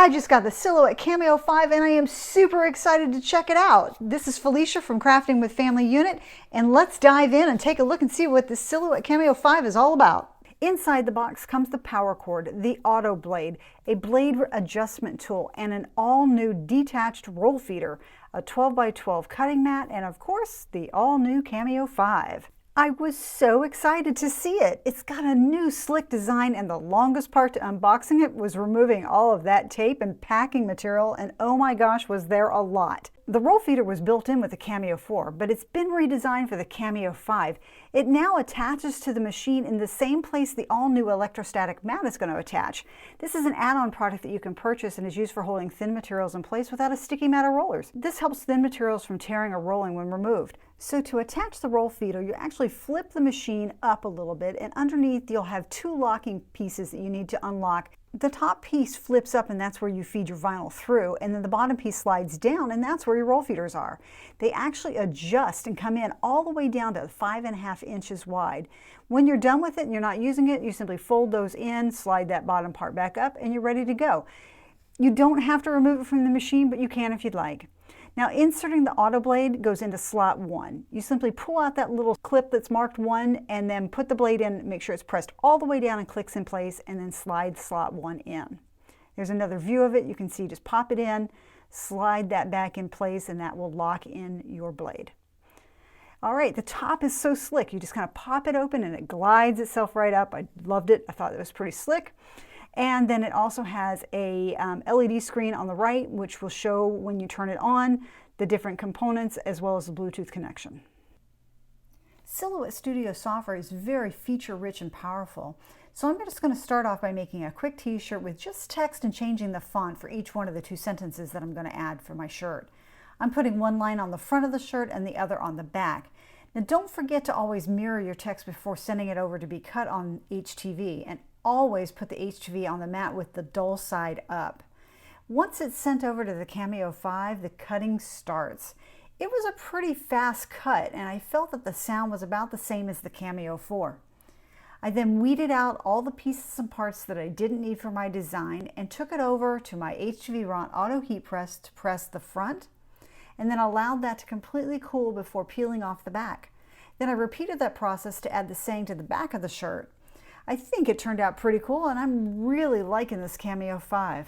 I just got the Silhouette Cameo 5 and I am super excited to check it out. This is Felicia from Crafting with Family Unit, and let's dive in and take a look and see what this Silhouette Cameo 5 is all about. Inside the box comes the power cord, the auto blade, a blade adjustment tool, and an all-new detached roll feeder, a 12x12 cutting mat, and of course, the all-new Cameo 5. I was so excited to see it. It's got a new slick design, and the longest part to unboxing it was removing all of that tape and packing material, and oh my gosh, was there a lot. The roll feeder was built in with the Cameo 4, but it's been redesigned for the Cameo 5. It now attaches to the machine in the same place the all-new electrostatic mat is going to attach. This is an add-on product that you can purchase and is used for holding thin materials in place without a sticky mat or rollers. This helps thin materials from tearing or rolling when removed. So to attach the roll feeder, you actually flip the machine up a little bit, and underneath you'll have two locking pieces that you need to unlock. The top piece flips up, and that's where you feed your vinyl through, and then the bottom piece slides down, and that's where your roll feeders are. They actually adjust and come in all the way down to 5.5 inches wide. When you're done with it and you're not using it, you simply fold those in, slide that bottom part back up, and you're ready to go. You don't have to remove it from the machine, but you can if you'd like. Now, inserting the auto blade goes into slot 1. You simply pull out that little clip that's marked 1 and then put the blade in, make sure it's pressed all the way down and clicks in place, and then slide slot 1 in. There's another view of it. You can see, just pop it in, slide that back in place, and that will lock in your blade. All right, the top is so slick. You just kind of pop it open and it glides itself right up. I loved it. I thought it was pretty slick. And then it also has a LED screen on the right, which will show when you turn it on, the different components, as well as the Bluetooth connection. Silhouette Studio software is very feature-rich and powerful. So I'm just going to start off by making a quick t-shirt with just text and changing the font for each one of the two sentences that I'm going to add for my shirt. I'm putting one line on the front of the shirt and the other on the back. Now don't forget to always mirror your text before sending it over to be cut on HTV, and always put the HTV on the mat with the dull side up. Once it's sent over to the Cameo 5, the cutting starts. It was a pretty fast cut, and I felt that the sound was about the same as the Cameo 4. I then weeded out all the pieces and parts that I didn't need for my design and took it over to my HTV Ron Auto Heat Press to press the front, and then allowed that to completely cool before peeling off the back. Then I repeated that process to add the same to the back of the shirt. I think it turned out pretty cool, and I'm really liking this Cameo 5.